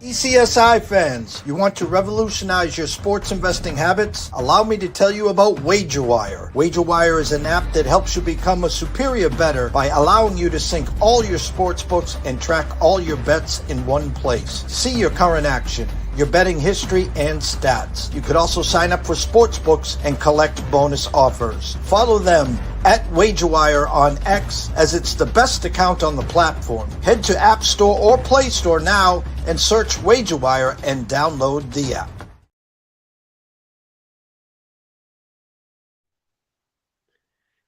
TPCSI fans, you want to revolutionize your sports investing habits? Allow me to tell you about WagerWire. WagerWire is an app that helps you become a superior bettor by allowing you to sync all your sports books and track all your bets in one place. See your current action, your betting history, and stats. You could also sign up for sports books and collect bonus offers. Follow them at WagerWire on X, as it's the best account on the platform. Head to App Store or Play Store now and search WagerWire and download the app.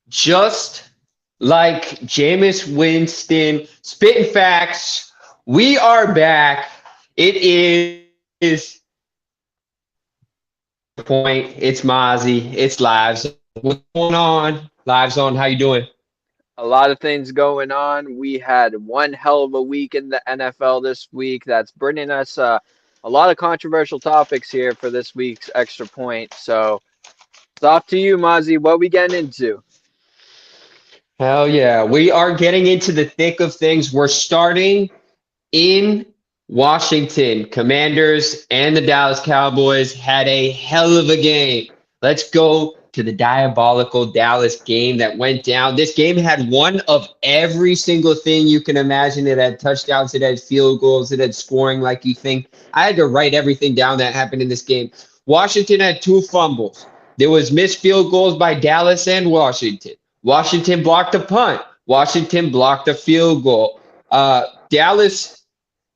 Just like Jameis Winston, spitting facts, we are back. It is the point. It's Mozzie. It's Lives. What's going on? Lives on. How you doing? A lot of things going on. We had one hell of a week in the NFL this week. That's bringing us a lot of controversial topics here for this week's Extra Point. So it's off to you, Mozzie. What we getting into? Hell yeah. We are getting into the thick of things. We're starting in Washington. Commanders and the Dallas Cowboys had a hell of a game. Let's go to the diabolical Dallas game that went down. This game had one of every single thing you can imagine. It had touchdowns, it had field goals, it had scoring like you think. I had to write everything down that happened in this game. Washington had 2 fumbles. There was missed field goals by Dallas and Washington. Washington blocked a punt. Washington blocked a field goal. Dallas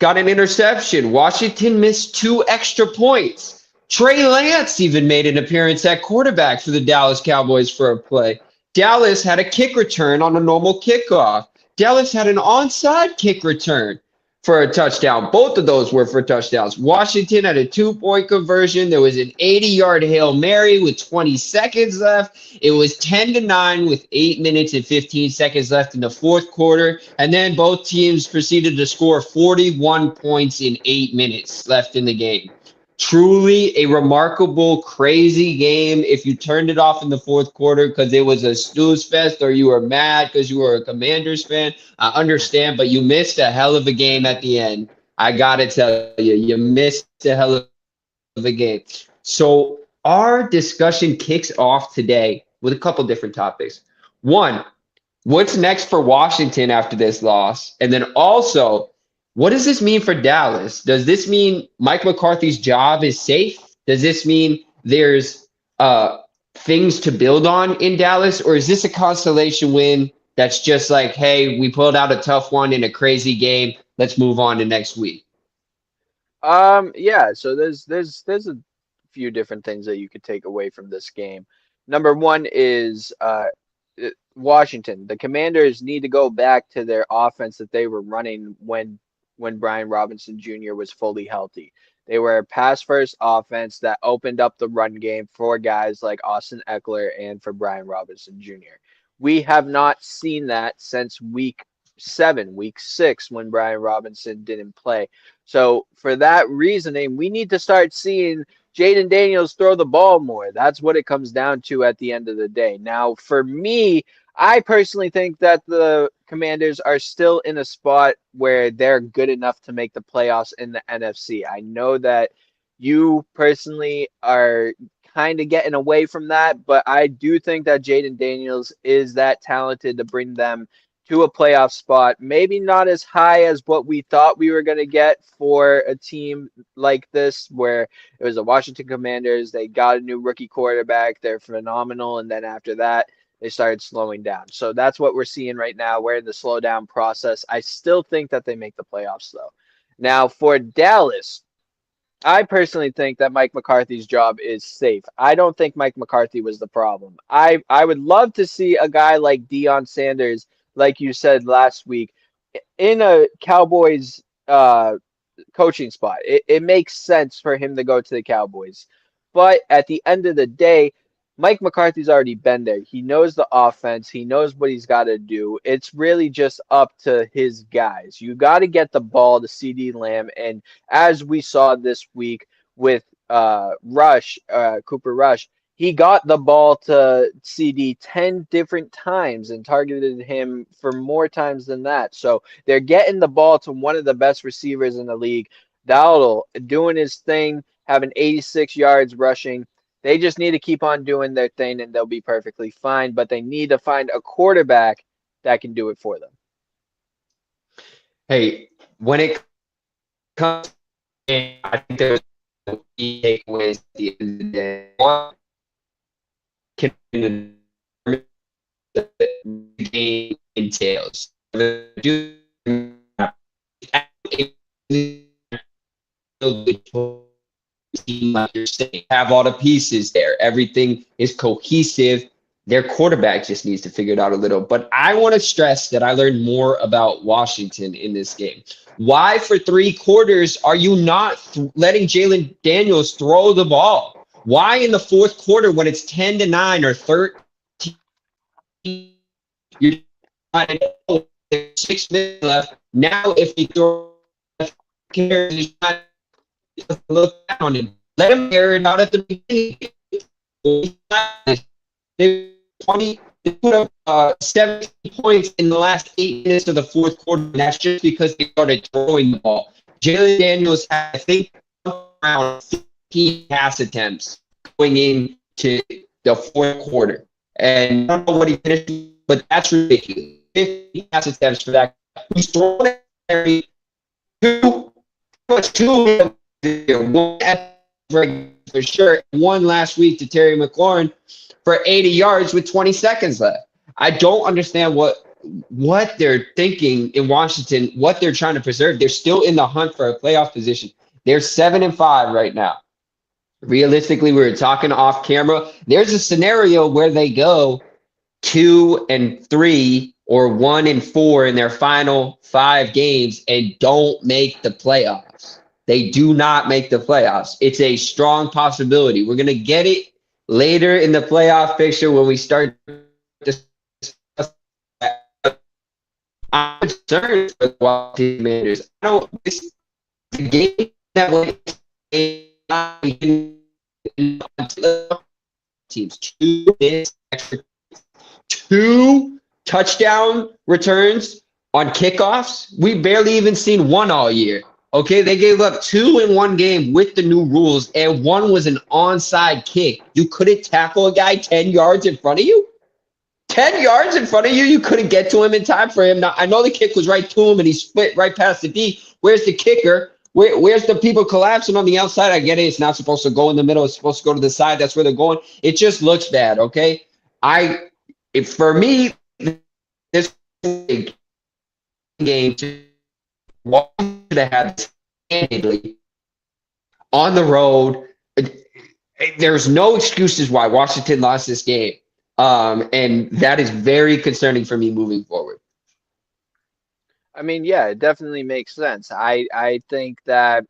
got an interception. Washington missed 2 extra points. Trey Lance even made an appearance at quarterback for the Dallas Cowboys for a play. Dallas had a kick return on a normal kickoff. Dallas had an onside kick return for a touchdown. Both of those were for touchdowns. Washington had a 2-point conversion. There was an 80-yard Hail Mary with 20 seconds left. It was 10-9 with 8 minutes and 15 seconds left in the fourth quarter. And then both teams proceeded to score 41 points in 8 minutes left in the game. Truly a remarkable, crazy game. If you turned it off in the fourth quarter because it was a snooze fest or you were mad because you were a Commanders fan, I understand, but you missed a hell of a game at the end. I got to tell you, you missed a hell of a game. So our discussion kicks off today with a couple different topics. One, what's next for Washington after this loss? And then also, what does this mean for Dallas? Does this mean Mike McCarthy's job is safe? Does this mean there's things to build on in Dallas? Or is this a consolation win that's just like, hey, we pulled out a tough one in a crazy game. Let's move on to next week? Yeah, so there's a few different things that you could take away from this game. Number one is Washington. The Commanders need to go back to their offense that they were running when Brian Robinson Jr. was fully healthy. They were a pass-first offense that opened up the run game for guys like Austin Eckler and for Brian Robinson Jr. We have not seen that since week 6, when Brian Robinson didn't play. So for that reasoning, we need to start seeing Jaden Daniels throw the ball more. That's what it comes down to at the end of the day. Now, for me, I personally think that the Commanders are still in a spot where they're good enough to make the playoffs in the NFC. I know that you personally are kind of getting away from that, but I do think that Jaden Daniels is that talented to bring them to a playoff spot. Maybe not as high as what we thought we were going to get for a team like this, where it was the Washington Commanders. They got a new rookie quarterback. They're phenomenal. And then after that, they started slowing down. So that's what we're seeing right now. We're in the slowdown process. I still think that they make the playoffs, though. Now, for Dallas, I personally think that Mike McCarthy's job is safe. I don't think Mike McCarthy was the problem. I would love to see a guy like Deion Sanders, like you said last week, in a Cowboys coaching spot. It makes sense for him to go to the Cowboys. But at the end of the day, Mike McCarthy's already been there. He knows the offense. He knows what he's got to do. It's really just up to his guys. You got to get the ball to CeeDee Lamb. And as we saw this week with Cooper Rush, he got the ball to CD 10 different times and targeted him for more times than that. So they're getting the ball to one of the best receivers in the league. Dowdle doing his thing, having 86 yards rushing. They just need to keep on doing their thing and they'll be perfectly fine. But they need to find a quarterback that can do it for them. Hey, when it comes, I think there's key takeaways at the end of the day. One, can the game entails. Do like you're saying, have all the pieces there. Everything is cohesive. Their quarterback just needs to figure it out a little. But I want to stress that I learned more about Washington in this game. Why, for 3 quarters, are you not letting Jalen Daniels throw the ball? Why in the 4th quarter, when it's 10-9 or 13, you're not 6 minutes left? Now, if he throws, he's not look down and let him air it out at the beginning. They put up 17 points in the last 8 minutes of the 4th quarter, and that's just because they started throwing the ball. Jalen Daniels had, I think, around 15 pass attempts going into the 4th quarter. And I don't know what he finished, but that's ridiculous. 15 pass attempts for that. He's thrown every two, one for sure, one last week to Terry McLaurin for 80 yards with 20 seconds left. I don't understand what they're thinking in Washington, what they're trying to preserve. They're still in the hunt for a playoff position. They're 7-5 right now. Realistically, we were talking off camera. There's a scenario where they go 2-3 or 1-4 in their final 5 games and don't make the playoffs. They do not make the playoffs. It's a strong possibility. We're going to get it later in the playoff picture when we start discussing that. I'm concerned with the Washington Commanders. I don't this the game that went teams 2 touchdown returns on kickoffs. We barely even seen 1 all year. Okay, they gave up 2 in 1 game with the new rules, and 1 was an onside kick. You couldn't tackle a guy 10 yards in front of you? 10 yards in front of you, you couldn't get to him in time for him. Now, I know the kick was right to him, and he split right past the D. Where's the kicker? Where's the people collapsing on the outside? I get it. It's not supposed to go in the middle. It's supposed to go to the side. That's where they're going. It just looks bad, okay? For me, this game should have had handedly on the road. There's no excuses why Washington lost this game, and that is very concerning for me moving forward. I mean, yeah, it definitely makes sense. I think that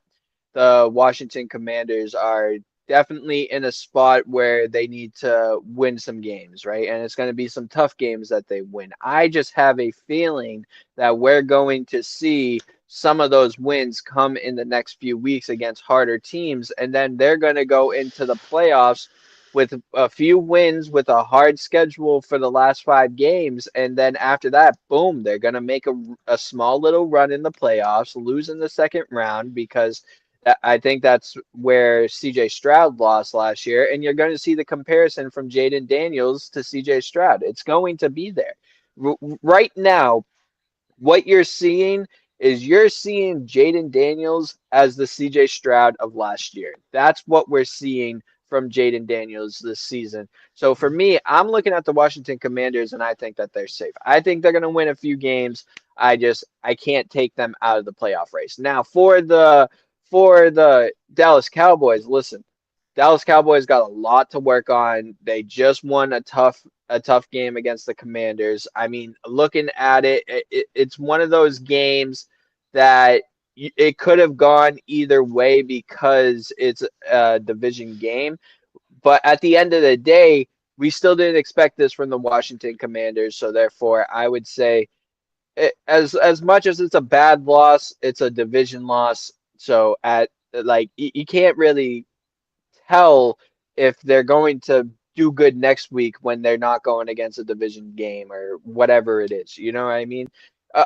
the Washington Commanders are definitely in a spot where they need to win some games, right? And it's going to be some tough games that they win. I just have a feeling that we're going to see some of those wins come in the next few weeks against harder teams, and then they're going to go into the playoffs with a few wins with a hard schedule for the last 5 games. And then after that, boom, they're going to make a small little run in the playoffs, lose in the second round because I think that's where CJ Stroud lost last year. And you're going to see the comparison from Jaden Daniels to CJ Stroud. It's going to be there. Right now, what you're seeing is you're seeing Jaden Daniels as the CJ Stroud of last year. That's what we're seeing from Jaden Daniels this season. So for me, I'm looking at the Washington Commanders and I think that they're safe. I think they're going to win a few games. I can't take them out of the playoff race. Now for the Dallas Cowboys, listen, Dallas Cowboys got a lot to work on. They just won a tough game against the Commanders. I mean, looking at it's one of those games that it could have gone either way because it's a division game. But at the end of the day, we still didn't expect this from the Washington Commanders. So therefore, I would say as much as it's a bad loss, it's a division loss. So you can't really tell if they're going to do good next week when they're not going against a division game or whatever it is. You know what I mean?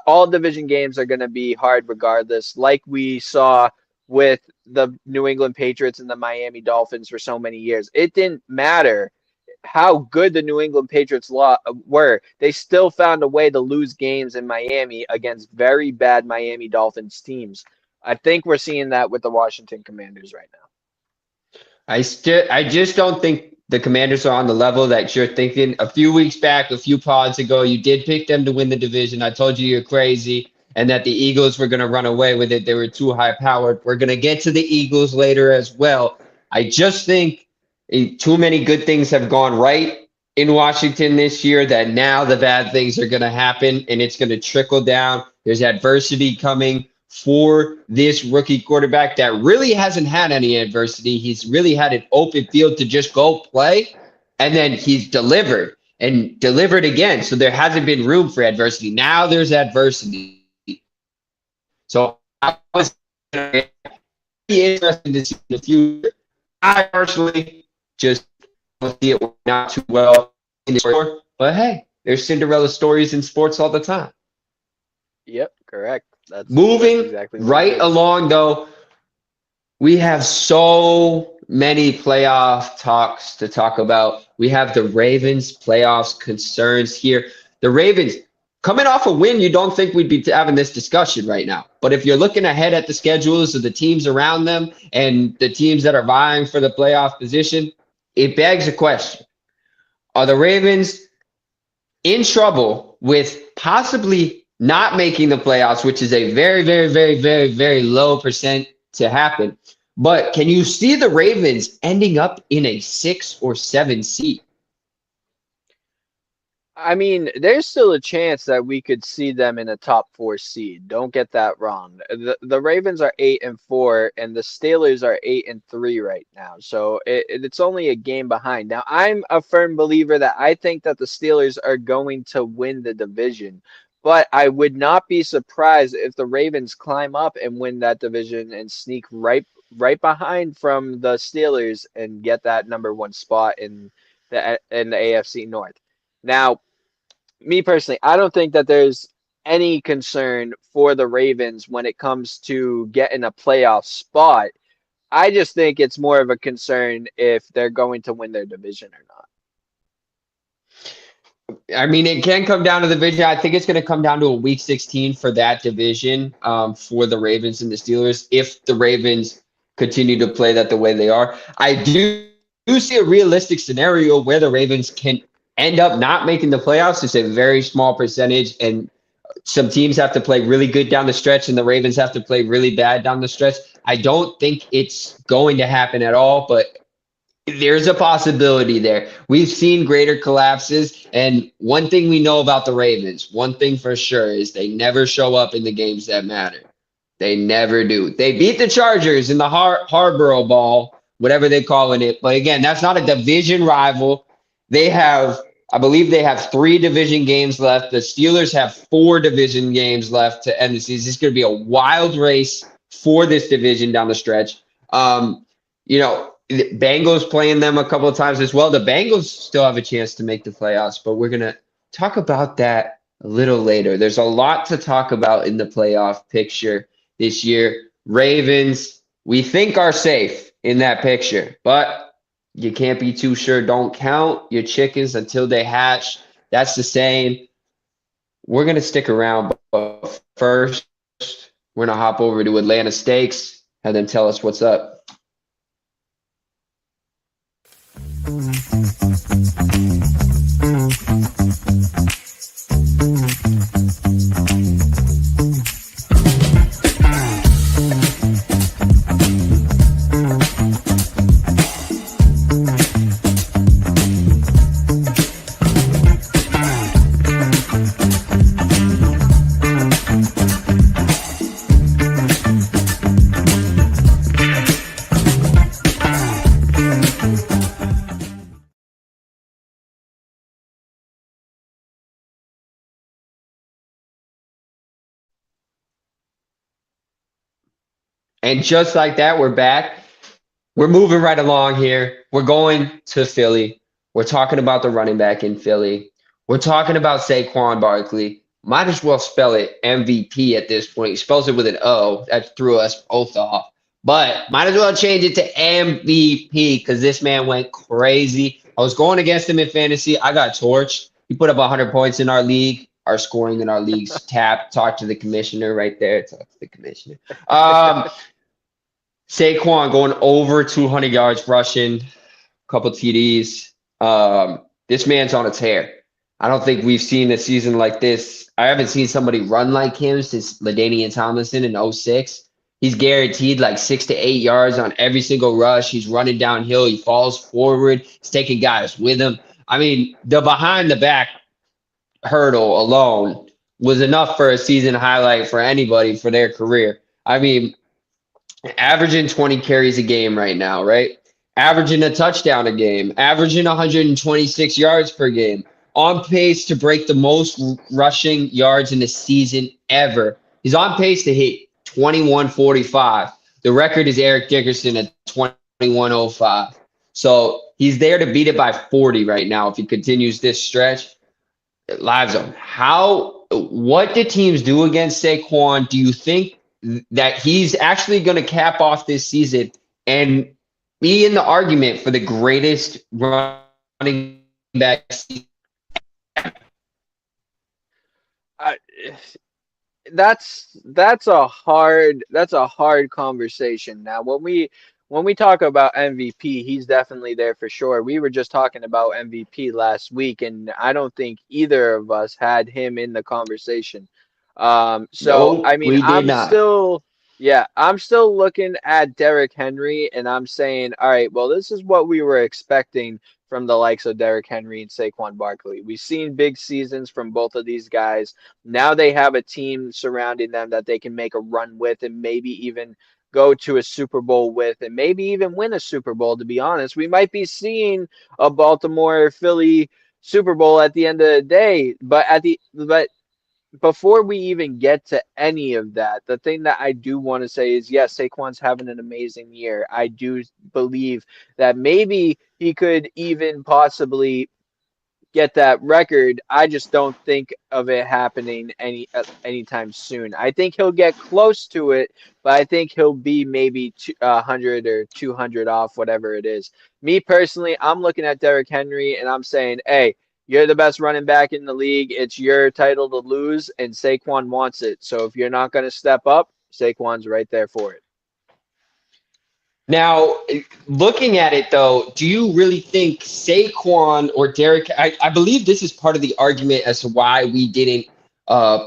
All division games are going to be hard regardless. Like we saw with the New England Patriots and the Miami Dolphins for so many years. It didn't matter how good the New England Patriots were. They still found a way to lose games in Miami against very bad Miami Dolphins teams. I think we're seeing that with the Washington Commanders right now. I just don't think the Commanders are on the level that you're thinking. A few weeks back, a few pods ago, you did pick them to win the division. I told you you're crazy and that the Eagles were going to run away with it. They were too high powered. We're going to get to the Eagles later as well. I just think too many good things have gone right in Washington this year that now the bad things are going to happen and it's going to trickle down. There's adversity coming for this rookie quarterback that really hasn't had any adversity. He's really had an open field to just go play, and then he's delivered and delivered again. So there hasn't been room for adversity. Now there's adversity. So I was interested to see in the future. I personally just don't see it not too well in the sport, but hey, there's Cinderella stories in sports all the time. Yep, correct. That's exactly right along, though, we have so many playoff talks to talk about. We have the Ravens playoffs concerns here. The Ravens, coming off a win, you don't think we'd be having this discussion right now. But if you're looking ahead at the schedules of the teams around them and the teams that are vying for the playoff position, it begs a question. Are the Ravens in trouble with possibly not making the playoffs, which is a very, very, very, very, very low percent to happen? But can you see the Ravens ending up in a 6 or 7 seed? I mean, there's still a chance that we could see them in a top 4 seed. Don't get that wrong. The Ravens are 8-4, and the Steelers are 8-3 right now. So it's only a game behind. Now, I'm a firm believer that I think that the Steelers are going to win the division. But I would not be surprised if the Ravens climb up and win that division and sneak right behind from the Steelers and get that number 1 spot in the AFC North. Now, me personally, I don't think that there's any concern for the Ravens when it comes to getting a playoff spot. I just think it's more of a concern if they're going to win their division or not. I mean, it can come down to the division. I think it's going to come down to a Week 16 for that division for the Ravens and the Steelers if the Ravens continue to play that the way they are. I do see a realistic scenario where the Ravens can end up not making the playoffs. It's a very small percentage, and some teams have to play really good down the stretch, and the Ravens have to play really bad down the stretch. I don't think it's going to happen at all, but there's a possibility there. We've seen greater collapses, and one thing we know about the Ravens, one thing for sure, is they never show up in the games that matter. They never do. They beat the Chargers in the Harborough Bowl, whatever they're calling it. But again, that's not a division rival. I believe they have 3 division games left. The Steelers have 4 division games left to end the season. It's going to be a wild race for this division down the stretch. The Bengals playing them a couple of times as well. The Bengals still have a chance to make the playoffs, but we're going to talk about that a little later. There's a lot to talk about in the playoff picture this year. Ravens, we think, are safe in that picture, but you can't be too sure. Don't count your chickens until they hatch. That's the saying. We're going to stick around, but first, we're going to hop over to Atlanta Steaks, have them tell us what's up. And just like that, we're back. We're moving right along here. We're going to Philly. We're talking about the running back in Philly. We're talking about Saquon Barkley. Might as well spell it MVP at this point. He spells it with an O. That threw us both off. But might as well change it to MVP because this man went crazy. I was going against him in fantasy. I got torched. He put up 100 points in our league. Our scoring in our leagues tapped. Talk to the commissioner right there. Talk to the commissioner. Saquon going over 200 yards rushing, couple TDs. This man's on a tear. I don't think we've seen a season like this. I haven't seen somebody run like him since LaDainian Tomlinson in 06. He's guaranteed like 6 to 8 yards on every single rush. He's running downhill. He falls forward. He's taking guys with him. I mean, the behind the back hurdle alone was enough for a season highlight for anybody for their career. I mean, averaging 20 carries a game right now, right? Averaging a touchdown a game, averaging 126 yards per game, on pace to break the most rushing yards in a season ever. He's on pace to hit 2145. The record is Eric Dickerson at 2105. So he's there to beat it by 40 right now if he continues this stretch. Live zone. What do teams do against Saquon? Do you think that he's actually going to cap off this season and be in the argument for the greatest running back season? That's a hard conversation. Now, when we talk about MVP, he's definitely there for sure. We were just talking about MVP last week, and I don't think either of us had him in the conversation. No, I mean, we did not. I'm still looking at Derrick Henry, and I'm saying, all right, well, this is what we were expecting from the likes of Derrick Henry and Saquon Barkley. We've seen big seasons from both of these guys. Now they have a team surrounding them that they can make a run with and maybe even go to a Super Bowl with and maybe even win a Super Bowl, to be honest. We might be seeing a Baltimore Philly Super Bowl at the end of the day, but before we even get to any of that, the thing that I do want to say is, yes, Saquon's having an amazing year. I do believe that maybe he could even possibly get that record. I just don't think of it happening anytime soon. I think he'll get close to it, but I think he'll be maybe 100 or 200 off, whatever it is. Me personally, I'm looking at Derrick Henry and I'm saying, hey, you're the best running back in the league. It's your title to lose, and Saquon wants it. So if you're not going to step up, Saquon's right there for it. Now, looking at it, though, do you really think Saquon or Derrick – I believe this is part of the argument as to why we didn't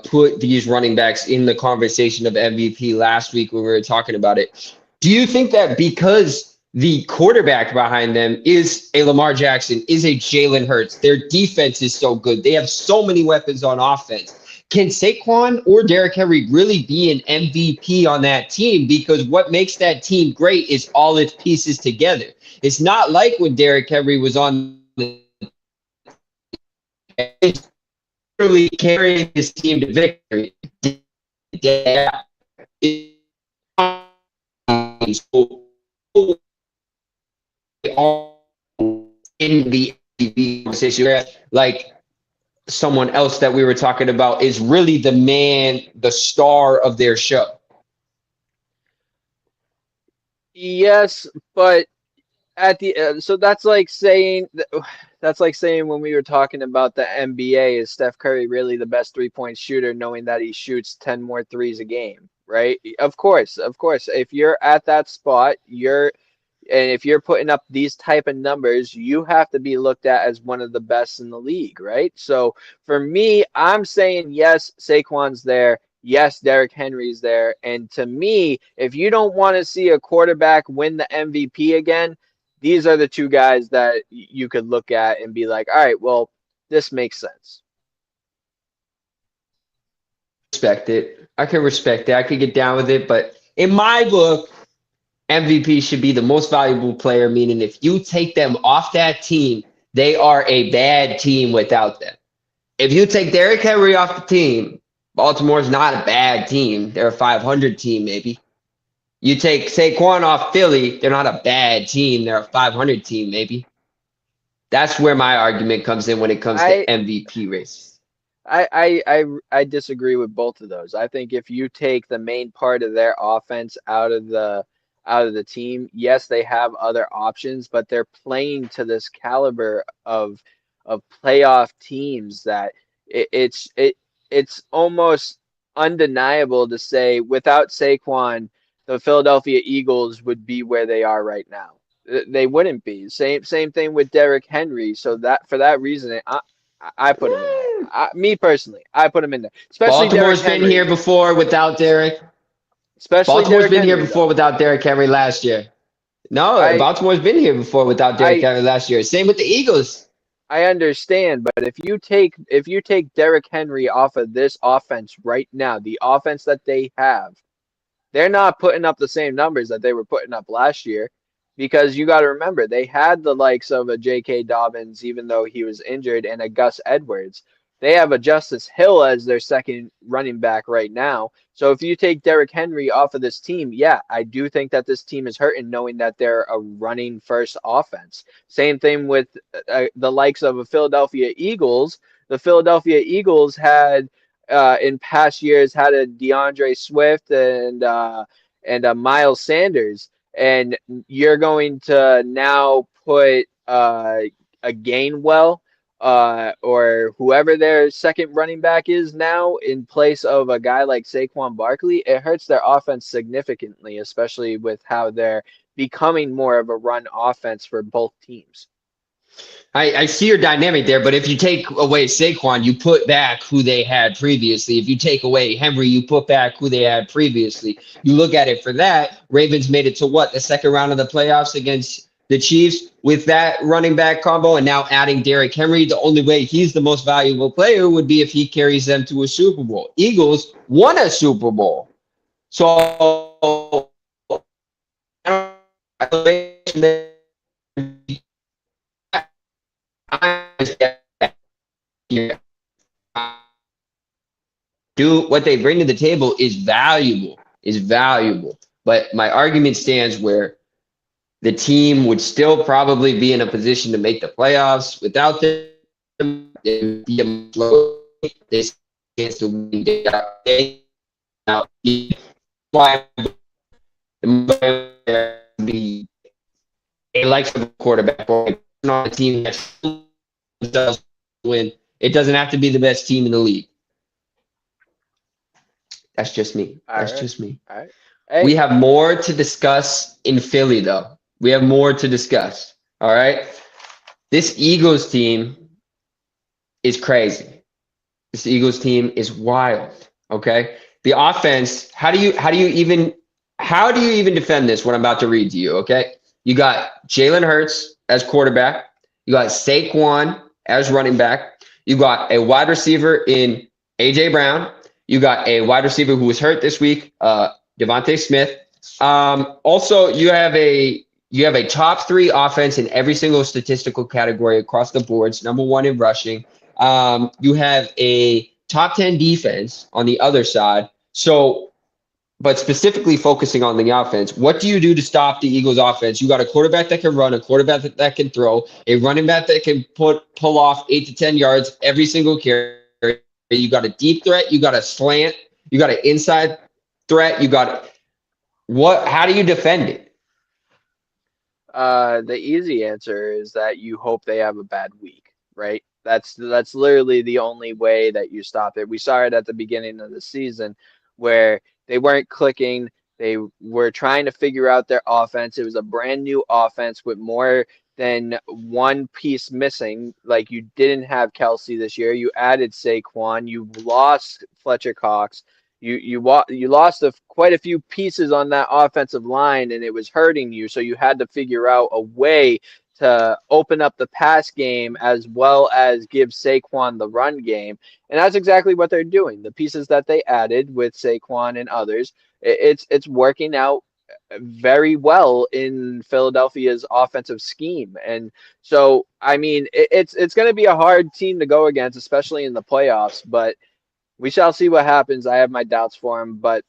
put these running backs in the conversation of MVP last week when we were talking about it. Do you think that because – the quarterback behind them is a Lamar Jackson, is a Jalen Hurts. Their defense is so good. They have so many weapons on offense. Can Saquon or Derrick Henry really be an MVP on that team? Because what makes that team great is all its pieces together. It's not like when Derrick Henry was on the literally carrying his team to victory. In the conversation, like someone else that we were talking about is really the man, the star of their show. Yes, but at the so that's like saying when we were talking about the NBA, is Steph Curry really the best 3-point shooter, knowing that he shoots 10 more threes a game, right? Of course. If you're at that spot, and if you're putting up these type of numbers, you have to be looked at as one of the best in the league, right? So for me, I'm saying yes, Saquon's there. Yes, Derrick Henry's there. And to me, if you don't want to see a quarterback win the MVP again, these are the two guys that you could look at and be like, all right, well, this makes sense. Respect it. I can respect it. I could get down with it. But in my book, MVP should be the most valuable player, meaning if you take them off that team, they are a bad team without them. If you take Derrick Henry off the team, Baltimore's not a bad team. They're a 500 team, maybe. You take Saquon off Philly, they're not a bad team. They're a 500 team, maybe. That's where my argument comes in when it comes to MVP races. I disagree with both of those. I think if you take the main part of their offense out of out of the team. Yes, they have other options, but they're playing to this caliber of playoff teams that it's almost undeniable to say without Saquon, the Philadelphia Eagles would be where they are right now. They wouldn't be. Same thing with Derrick Henry. So that for that reason, I put him in there. Me personally, I put him in there. Especially Baltimore's Derrick been Henry. here before without Derrick. Especially Baltimore's Derrick been here Henry, before though. without Derrick Henry last year. No, I Baltimore's been here before without Derrick I Henry last year. Same with the Eagles. I understand, but if you take Derrick Henry off of this offense right now, the offense that they have, they're not putting up the same numbers that they were putting up last year because you got to remember they had the likes of a J.K. Dobbins, even though he was injured, and a Gus Edwards. They have a Justice Hill as their second running back right now. So if you take Derrick Henry off of this team, yeah, I do think that this team is hurting knowing that they're a running first offense. Same thing with the likes of a Philadelphia Eagles. The Philadelphia Eagles had in past years had a DeAndre Swift and a Miles Sanders, and you're going to now put a Gainwell or whoever their second running back is now in place of a guy like Saquon Barkley. It hurts their offense significantly, especially with how they're becoming more of a run offense for both teams. I see your dynamic there, but if you take away Saquon, you put back who they had previously. If you take away Henry, you put back who they had previously. You look at it for that, Ravens made it to what? The second round of the playoffs against the Chiefs with that running back combo, and now adding Derrick Henry. The only way he's the most valuable player would be if he carries them to a Super Bowl. Eagles won a Super Bowl. So do what they bring to the table is valuable, But my argument stands where the team would still probably be in a position to make the playoffs without them. It would be a much lower chance to win day out. Why be a likes of a quarterback or on a team that does win. It doesn't have to be the best team in the league. That's just me. Just me. All right. Hey. We have more to discuss in Philly, though. We have more to discuss. All right. This Eagles team is crazy. This Eagles team is wild. Okay. The offense. How do you even defend this? What I'm about to read to you. Okay. You got Jalen Hurts as quarterback. You got Saquon as running back. You got a wide receiver in A.J. Brown. You got a wide receiver who was hurt this week, Devontae Smith. Also, you have a top 3 offense in every single statistical category across the boards. Number 1 in rushing. You have a top 10 defense on the other side. So, but specifically focusing on the offense, what do you do to stop the Eagles offense? You got a quarterback that can run, a quarterback that can throw, a running back that can pull off 8 to 10 yards every single carry. You got a deep threat, you got a slant, you got an inside threat, how do you defend it? The easy answer is that you hope they have a bad week, right? That's literally the only way that you stop it. We saw it at the beginning of the season where they weren't clicking. They were trying to figure out their offense. It was a brand new offense with more than one piece missing. Like, you didn't have Kelsey this year. You added Saquon. You lost Fletcher Cox. You lost quite a few pieces on that offensive line, and it was hurting you. So you had to figure out a way to open up the pass game as well as give Saquon the run game. And that's exactly what they're doing. The pieces that they added with Saquon and others, it's working out very well in Philadelphia's offensive scheme. And so, I mean, it's going to be a hard team to go against, especially in the playoffs, but we shall see what happens. I have my doubts for them, but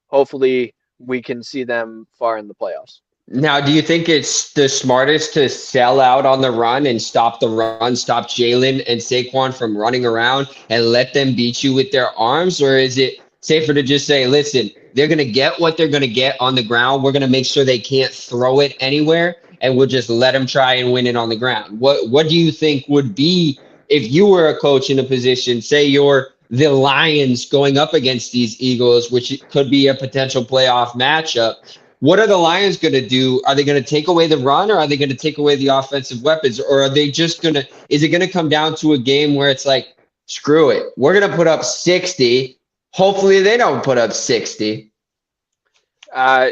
hopefully we can see them far in the playoffs. Now, do you think it's the smartest to sell out on the run and stop the run, stop Jalen and Saquon from running around and let them beat you with their arms? Or is it safer to just say, listen, they're going to get what they're going to get on the ground. We're going to make sure they can't throw it anywhere, and we'll just let them try and win it on the ground. What do you think would be, if you were a coach in a position, say you're the Lions going up against these Eagles, which could be a potential playoff matchup? What are the Lions going to do? Are they going to take away the run, or are they going to take away the offensive weapons? Or are they just going to, is it going to come down to a game where it's like, screw it, we're going to put up 60. Hopefully they don't put up 60.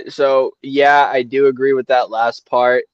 So yeah, I do agree with that last part.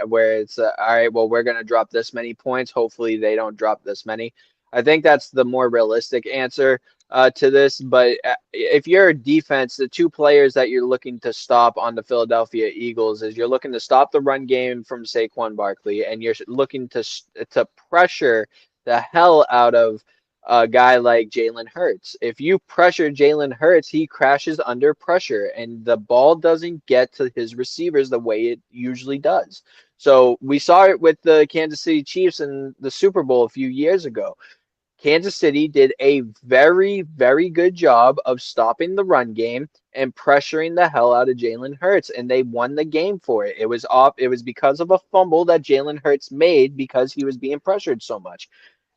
Where it's all right, well, we're going to drop this many points. Hopefully they don't drop this many. I think that's the more realistic answer to this. But if you're a defense, the two players that you're looking to stop on the Philadelphia Eagles is you're looking to stop the run game from Saquon Barkley, and you're looking to pressure the hell out of a guy like Jalen Hurts. If you pressure Jalen Hurts, he crashes under pressure, and the ball doesn't get to his receivers the way it usually does. So we saw it with the Kansas City Chiefs in the Super Bowl a few years ago. Kansas City did a very, very good job of stopping the run game and pressuring the hell out of Jalen Hurts, and they won the game for it. It was because of a fumble that Jalen Hurts made because he was being pressured so much.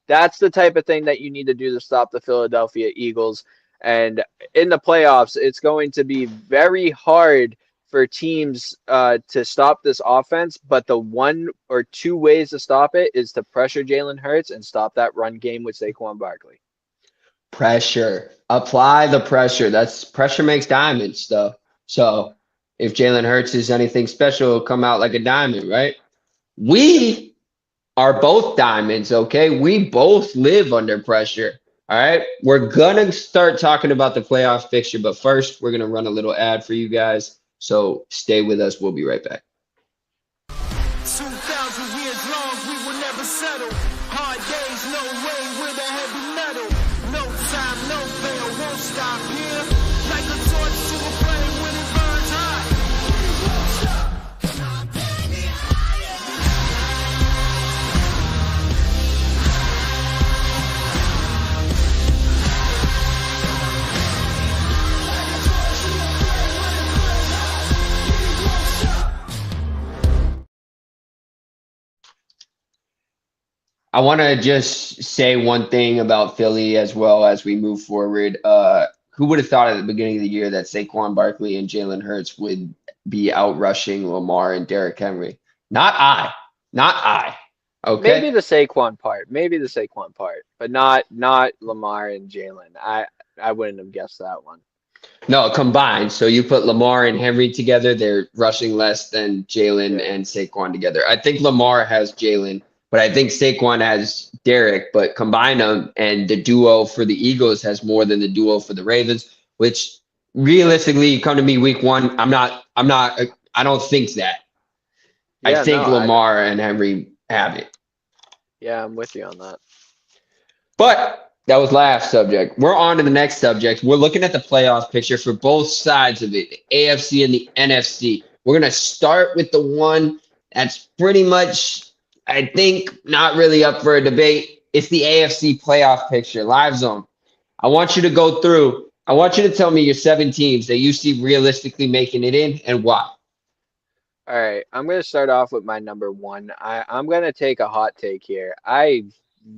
That's the type of thing that you need to do to stop the Philadelphia Eagles. And in the playoffs, it's going to be very hard for teams to stop this offense, but the one or two ways to stop it is to pressure Jalen Hurts and stop that run game with Saquon Barkley. Pressure. Apply the pressure. That's pressure makes diamonds, though. So if Jalen Hurts is anything special, it'll come out like a diamond, right? We are both diamonds, okay? We both live under pressure. All right. We're gonna start talking about the playoff picture, but first we're gonna run a little ad for you guys. So stay with us. We'll be right back. 2,000 years long, we will never settle. Hard days, no way, with a heavy metal. No time, no fail, won't stop here. Like a torch to a flame when it burns hot. I want to just say one thing about Philly as well as we move forward. Who would have thought at the beginning of the year that Saquon Barkley and Jalen Hurts would be out rushing Lamar and Derrick Henry? Not I. Okay. Maybe the Saquon part, but not Lamar and Jalen. I wouldn't have guessed that one. No, combined. So you put Lamar and Henry together, they're rushing less than Jalen and Saquon together. I think Lamar has Jalen, but I think Saquon has Derrick, but combine them, and the duo for the Eagles has more than the duo for the Ravens, which realistically, you come to me week one, I don't think that. Yeah, I think Lamar and Henry have it. Yeah, I'm with you on that. But that was last subject. We're on to the next subject. We're looking at the playoff picture for both sides of it, the AFC and the NFC. We're going to start with the one that's pretty much, I think, not really up for a debate. It's the AFC playoff picture, live zone. I want you to go through. I want you to tell me your 7 teams that you see realistically making it in and why. All right, I'm going to start off with my number one. I'm going to take a hot take here. I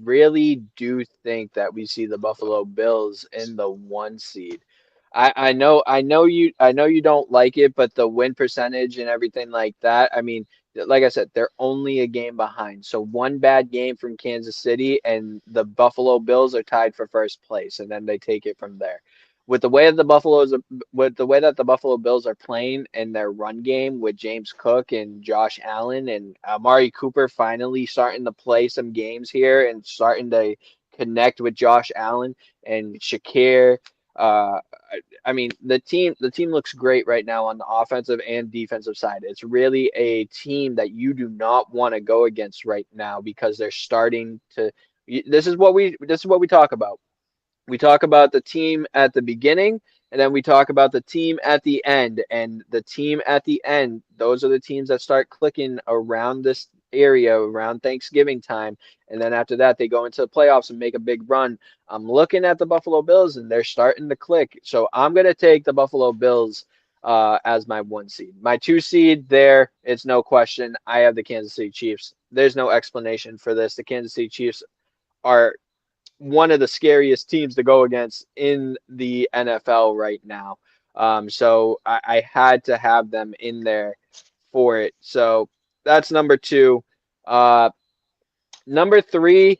really do think that we see the Buffalo Bills in the 1 seed. I know you don't like it, but the win percentage and everything like that, I mean, like I said, they're only a game behind. So one bad game from Kansas City and the Buffalo Bills are tied for first place, and then they take it from there. With the way that the Buffalo Bills are playing in their run game with James Cook and Josh Allen and Amari Cooper finally starting to play some games here and starting to connect with Josh Allen and Shakir. I mean, the team looks great right now on the offensive and defensive side. It's really a team that you do not want to go against right now because they're starting to. This is what we talk about. We talk about the team at the beginning, and then we talk about the team at the end. And the team at the end, those are the teams that start clicking around this area around Thanksgiving time. And then after that, they go into the playoffs and make a big run. I'm looking at the Buffalo Bills and they're starting to click. So I'm going to take the Buffalo Bills as my 1 seed. My 2 seed there, it's no question. I have the Kansas City Chiefs. There's no explanation for this. The Kansas City Chiefs are one of the scariest teams to go against in the NFL right now. So I had to have them in there for it. So that's number 2. Number 3,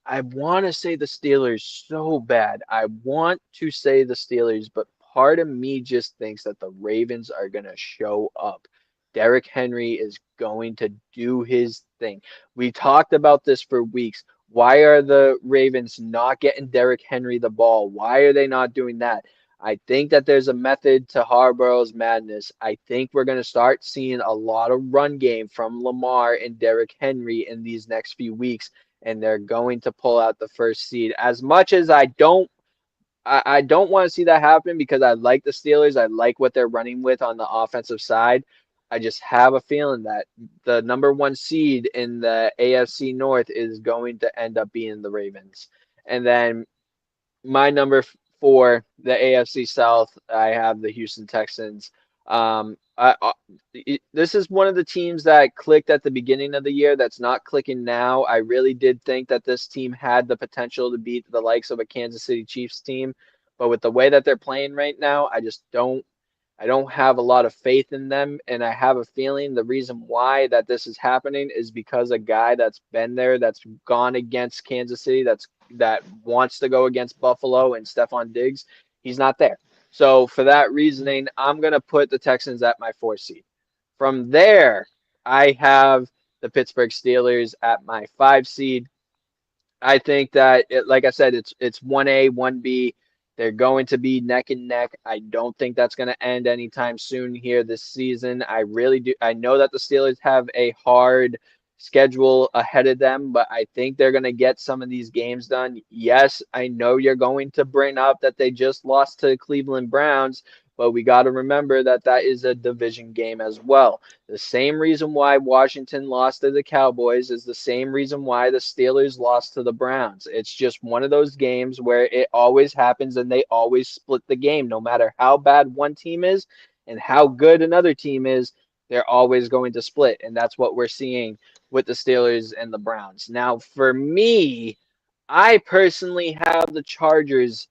I want to say the Steelers so bad. I want to say the Steelers, but part of me just thinks that the Ravens are going to show up. Derrick Henry is going to do his thing. We talked about this for weeks. Why are the Ravens not getting Derrick Henry the ball? Why are they not doing that? I think that there's a method to Harbaugh's madness. I think we're going to start seeing a lot of run game from Lamar and Derrick Henry in these next few weeks, and they're going to pull out the first seed. As much as I don't want to see that happen because I like the Steelers. I like what they're running with on the offensive side. I just have a feeling that the number 1 seed in the AFC North is going to end up being the Ravens. And then my number 4, the AFC South, I have the Houston Texans. This is one of the teams that clicked at the beginning of the year that's not clicking now. I really did think that this team had the potential to beat the likes of a Kansas City Chiefs team, but with the way that they're playing right now, I don't have a lot of faith in them, and I have a feeling the reason why that this is happening is because a guy that's been there, that's gone against Kansas City, that wants to go against Buffalo and Stephon Diggs, he's not there. So for that reasoning, I'm going to put the Texans at my 4 seed. From there, I have the Pittsburgh Steelers at my 5 seed. I think that, like I said, it's 1A, 1B. They're going to be neck and neck. I don't think that's going to end anytime soon here this season. I really do. I know that the Steelers have a hard schedule ahead of them, but I think they're going to get some of these games done. Yes, I know you're going to bring up that they just lost to Cleveland Browns, but we got to remember that that is a division game as well. The same reason why Washington lost to the Cowboys is the same reason why the Steelers lost to the Browns. It's just one of those games where it always happens and they always split the game. No matter how bad one team is and how good another team is, they're always going to split. And that's what we're seeing with the Steelers and the Browns. Now, for me, I personally have the Chargers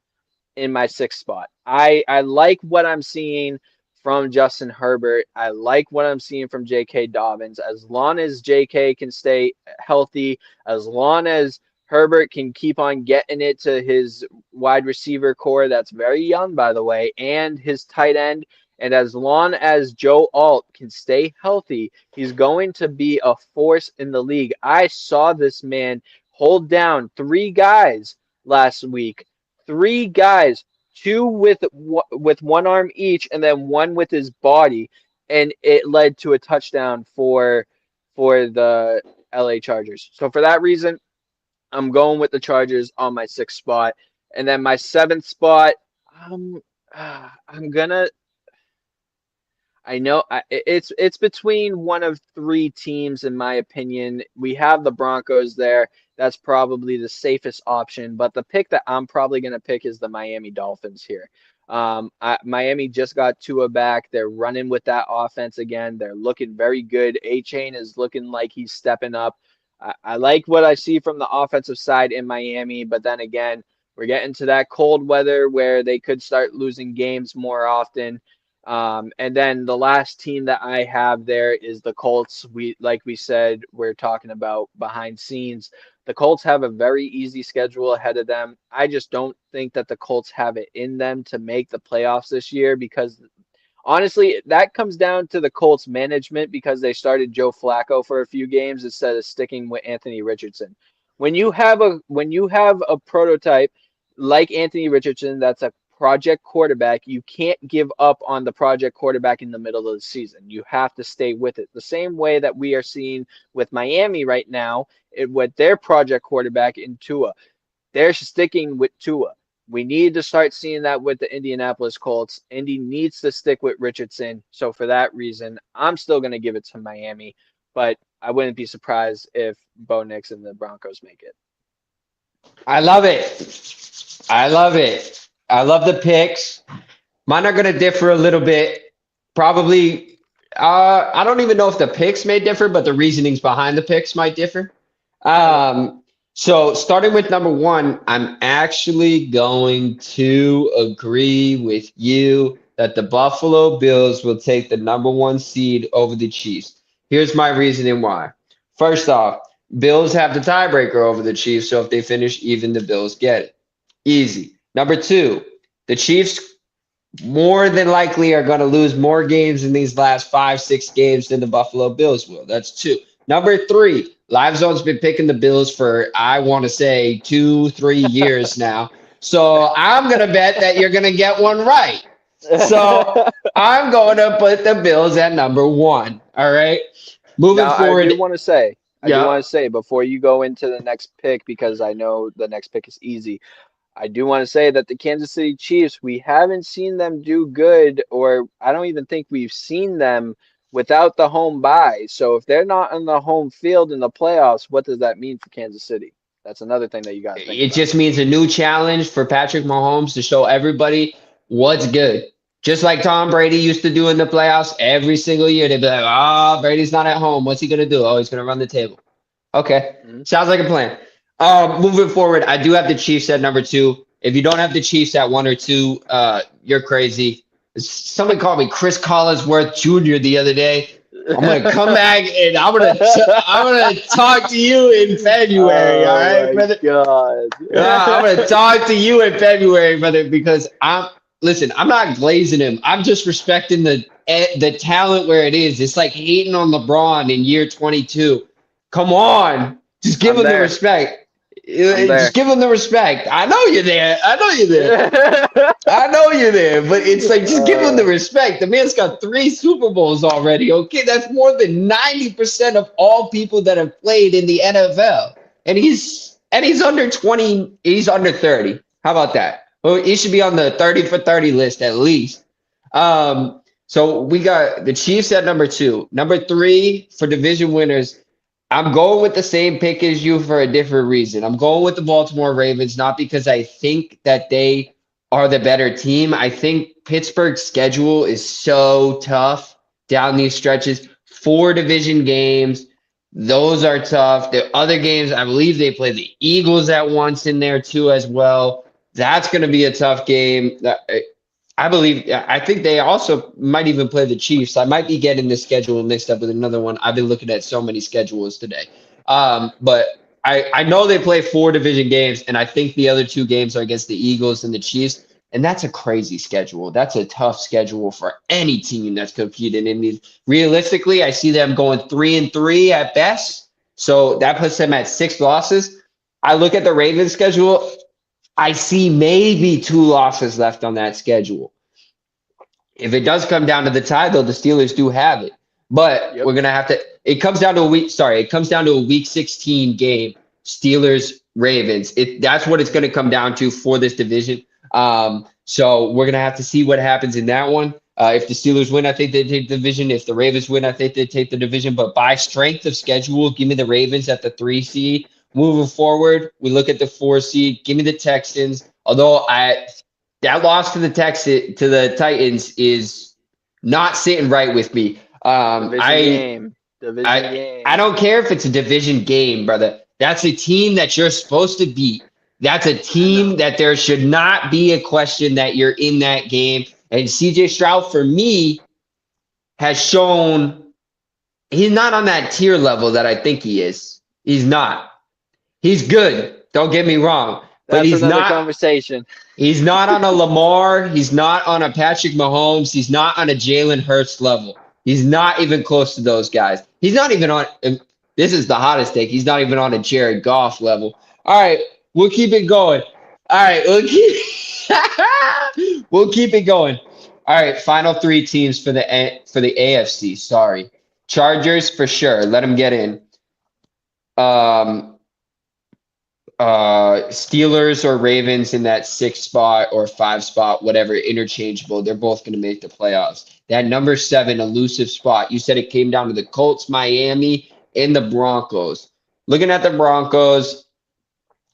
in my 6th spot. I like what I'm seeing from Justin Herbert. I like what I'm seeing from J.K. Dobbins. As long as J.K. can stay healthy, as long as Herbert can keep on getting it to his wide receiver core, that's very young, by the way, and his tight end, and as long as Joe Alt can stay healthy, he's going to be a force in the league. I saw this man hold down 3 guys last week. 3 guys, 2 with 1 arm each, and then 1 with his body, and it led to a touchdown for the LA Chargers. So for that reason, I'm going with the Chargers on my 6th spot, and then my 7th spot, I'm gonna. I know it's between one of 3 teams in my opinion. We have the Broncos there. That's probably the safest option, but the pick that I'm probably going to pick is the Miami Dolphins here. Miami just got Tua back. They're running with that offense again. They're looking very good. A-Chain is looking like he's stepping up. I like what I see from the offensive side in Miami, but then again, we're getting to that cold weather where they could start losing games more often. And then the last team that I have there is the Colts. Like we said, we're talking about behind scenes. The Colts have a very easy schedule ahead of them. I just don't think that the Colts have it in them to make the playoffs this year because honestly, that comes down to the Colts management because they started Joe Flacco for a few games instead of sticking with Anthony Richardson. When you have a prototype like Anthony Richardson that's a project quarterback, you can't give up on the project quarterback in the middle of the season. You have to stay with it. The same way that we are seeing with Miami right now, with their project quarterback in Tua. They're sticking with Tua. We need to start seeing that with the Indianapolis Colts. Indy needs to stick with Richardson. So for that reason, I'm still going to give it to Miami. But I wouldn't be surprised if Bo Nix and the Broncos make it. I love it. I love it. I love the picks. Mine are going to differ a little bit. Probably, I don't even know if the picks may differ, but the reasonings behind the picks might differ. So starting with number one, I'm actually going to agree with you that the Buffalo Bills will take the number one seed over the Chiefs. Here's my reasoning why. First off, Bills have the tiebreaker over the Chiefs, so if they finish even, the Bills get it. Easy. Number two, the Chiefs more than likely are going to lose more games in these last 5-6 games than the Buffalo Bills will. That's two. Number three, Live Zone's been picking the Bills for, I want to say, 2-3 years now. So I'm going to bet that you're going to get one right. So I'm going to put the Bills at number one. All right. Moving forward. I do want to say before you go into the next pick, because I know the next pick is easy. I do want to say that the Kansas City Chiefs, we haven't seen them do good, or I don't even think we've seen them without the home bye. So if they're not on the home field in the playoffs, what does that mean for Kansas City? That's another thing that you got to think about. Just means a new challenge for Patrick Mahomes to show everybody what's good. Just like Tom Brady used to do in the playoffs every single year. They'd be like, oh, Brady's not at home. What's he going to do? Oh, he's going to run the table. Okay. Sounds like a plan. Moving forward, I do have the Chiefs at number two. If you don't have the Chiefs at 1 or 2, you're crazy. Somebody called me Chris Collinsworth Jr. the other day. I'm gonna come back and I'm gonna talk to you in February. All right, brother. God. I'm gonna talk to you in February, brother, because I'm not glazing him. I'm just respecting the talent where it is. It's like hating on LeBron in year 22. Come on, just give him the respect. Just give him the respect. I know you're there. I know you're there. But it's like, just give him the respect. The man's got 3 Super Bowls already. Okay, that's more than 90% of all people that have played in the NFL. And he's under 20. He's under 30. How about that? Well, he should be on the 30 for 30 list at least. So we got the Chiefs at number 2. Number 3 for division winners. I'm going with the same pick as you for a different reason. I'm going with the Baltimore Ravens, not because I think that they are the better team. I think Pittsburgh's schedule is so tough down these stretches. 4 division games. Those are tough. The other games, I believe they play the Eagles at once in there too as well. That's going to be a tough game. I think they also might even play the Chiefs. I might be getting the schedule mixed up with another one. I've been looking at so many schedules today. But I know they play 4 division games, and I think the other 2 games are against the Eagles and the Chiefs. And that's a crazy schedule. That's a tough schedule for any team that's competing in these. Realistically, I see them going 3-3 at best. So that puts them at 6 losses. I look at the Ravens schedule. I see maybe 2 losses left on that schedule. If it does come down to the tie, though, the Steelers do have it. But we're going to have to – it comes down to a week 16 game, Steelers-Ravens. That's what it's going to come down to for this division. So we're going to have to see what happens in that one. If the Steelers win, I think they take the division. If the Ravens win, I think they take the division. But by strength of schedule, give me the Ravens at the 3 seed. Moving forward, we look at the 4 seed. Give me the Texans. Although that loss to the Titans is not sitting right with me. Division game. I don't care if it's a division game, brother. That's a team that you're supposed to beat. That's a team that there should not be a question that you're in that game. And CJ Stroud, for me, has shown he's not on that tier level that I think he is. He's not. He's good. Don't get me wrong. But he's not conversation. He's not on a Lamar. He's not on a Patrick Mahomes. He's not on a Jalen Hurts level. He's not even close to those guys. He's not even on. This is the hottest take. He's not even on a Jared Goff level. All right, we'll keep it going. All right, we'll keep it going. All right, final 3 teams for the AFC. Sorry, Chargers for sure. Let them get in. Steelers or Ravens in that 6 spot or 5 spot, whatever, interchangeable. They're both going to make the playoffs. That number 7 elusive spot. You said it came down to the Colts, Miami, in the Broncos. Looking at the Broncos,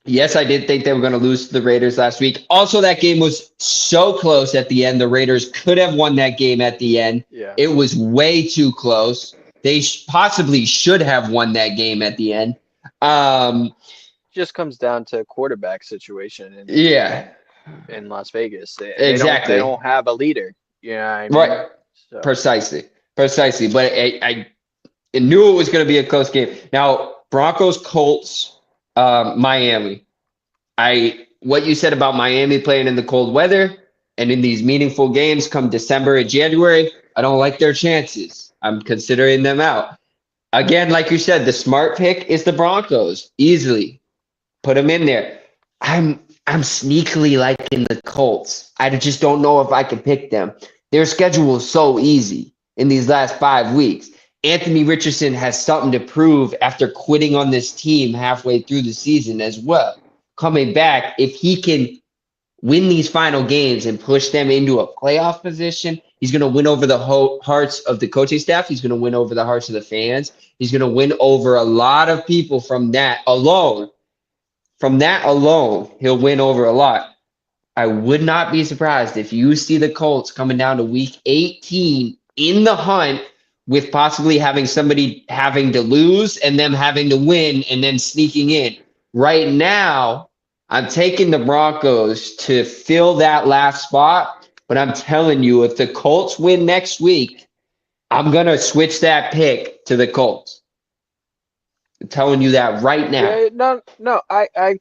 yes, I did think they were going to lose to the Raiders last week. Also, that game was so close at the end. The Raiders could have won that game at the end. Yeah. It was way too close. They possibly should have won that game at the end. Just comes down to quarterback situation in Las Vegas. Exactly. They don't have a leader. You know what I mean? Right. So. Precisely. But I knew it was going to be a close game. Now, Broncos, Colts, Miami. What you said about Miami playing in the cold weather and in these meaningful games come December and January, I don't like their chances. I'm considering them out. Again, like you said, the smart pick is the Broncos. Easily. Put them in there. I'm sneakily liking the Colts. I just don't know if I can pick them. Their schedule is so easy in these last 5 weeks. Anthony Richardson has something to prove after quitting on this team halfway through the season as well. Coming back, if he can win these final games and push them into a playoff position, he's going to win over the hearts of the coaching staff. He's going to win over the hearts of the fans. He's going to win over a lot of people from that alone. From that alone, he'll win over a lot. I would not be surprised if you see the Colts coming down to week 18 in the hunt with possibly having somebody having to lose and them having to win and then sneaking in. Right now, I'm taking the Broncos to fill that last spot, but I'm telling you, if the Colts win next week, I'm going to switch that pick to the Colts. I'm telling you that right now. No. I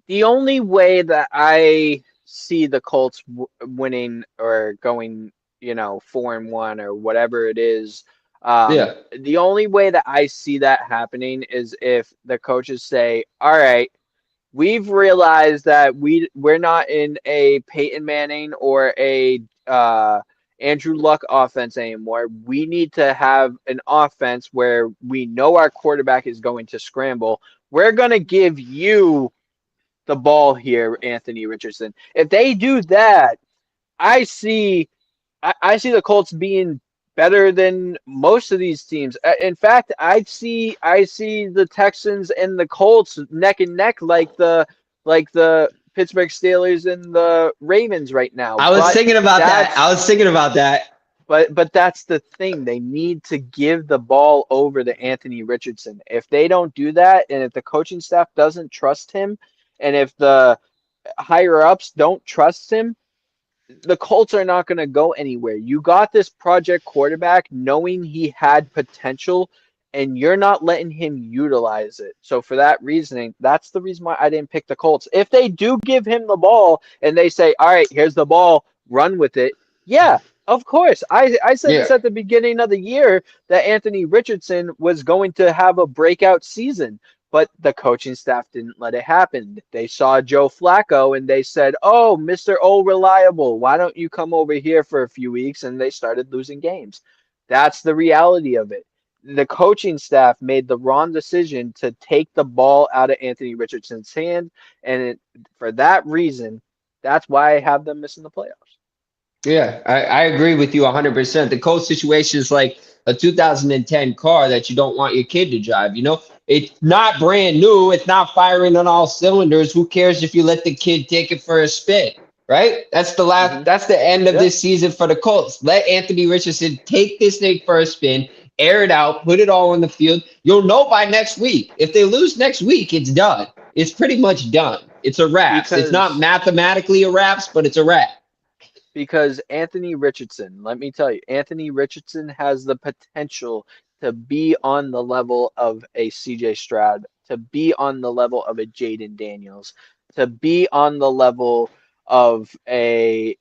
the only way that I see the Colts winning or going, 4-1 or whatever it is, the only way that I see that happening is if the coaches say, all right, we've realized that we're not in a Peyton Manning or a Andrew Luck offense anymore. We need to have an offense where we know our quarterback is going to scramble. We're going to give you the ball here, Anthony Richardson. If they do that, I see the Colts being better than most of these teams. In fact, I see the Texans and the Colts neck and neck like the Pittsburgh Steelers and the Ravens right now. I was thinking about that. But that's the thing. They need to give the ball over to Anthony Richardson. If they don't do that, and if the coaching staff doesn't trust him, and if the higher ups don't trust him, the Colts are not going to go anywhere. You got this project quarterback knowing he had potential, and you're not letting him utilize it. So for that reasoning, that's the reason why I didn't pick the Colts. If they do give him the ball and they say, all right, here's the ball, run with it. Yeah, of course. I said this at the beginning of the year that Anthony Richardson was going to have a breakout season. But the coaching staff didn't let it happen. They saw Joe Flacco and they said, oh, Mr. O Reliable, why don't you come over here for a few weeks? And they started losing games. That's the reality of it. The coaching staff made the wrong decision to take the ball out of Anthony Richardson's hand. And for that reason, that's why I have them missing the playoffs. Yeah, I agree with you 100%. The Colts situation is like a 2010 car that you don't want your kid to drive, It's not brand new. It's not firing on all cylinders. Who cares if you let the kid take it for a spin, right? That's the last. Mm-hmm. That's the end of this season for the Colts. Let Anthony Richardson take this thing for a spin, air it out, put it all on the field. You'll know by next week. If they lose next week, it's done. It's pretty much done. It's a wrap. It's not mathematically a wrap, but it's a wrap. Because Anthony Richardson, let me tell you, Anthony Richardson has the potential to be on the level of a CJ Stroud, to be on the level of a Jaden Daniels, to be on the level of a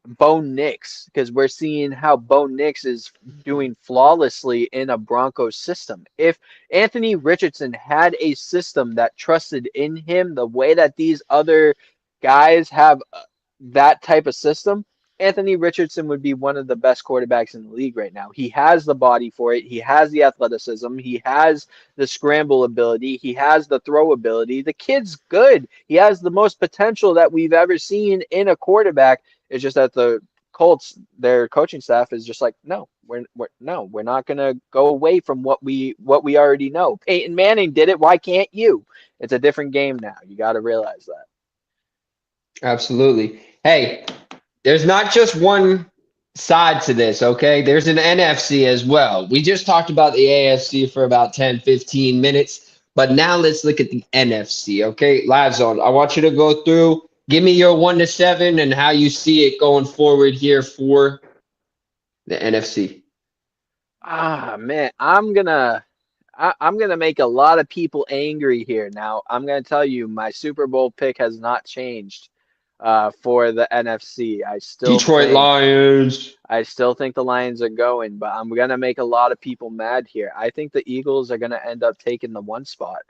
Bo Nix, because we're seeing how Bo Nix is doing flawlessly in a Broncos system. If Anthony Richardson had a system that trusted in him the way that these other guys have that type of system, Anthony Richardson would be one of the best quarterbacks in the league right now. He has the body for it. He has the athleticism. He has the scramble ability. He has the throw ability. The kid's good. He has the most potential that we've ever seen in a quarterback. It's just that the Colts, their coaching staff is just like, no, we're not gonna go away from what we already know. Peyton Manning did it. Why can't you? It's a different game now. You got to realize that. Absolutely. Hey, there's not just one side to this, okay? There's an NFC as well. We just talked about the AFC for about 10, 15 minutes, but now let's look at the NFC, okay? Live Zone, I want you to go through, give me your 1 to 7 and how you see it going forward here for the NFC. Ah, man, I'm gonna make a lot of people angry here. Now, I'm gonna tell you, my Super Bowl pick has not changed for the NFC. Detroit Lions. I still think the Lions are going, but I'm gonna make a lot of people mad here. I think the Eagles are gonna end up taking the 1 spot.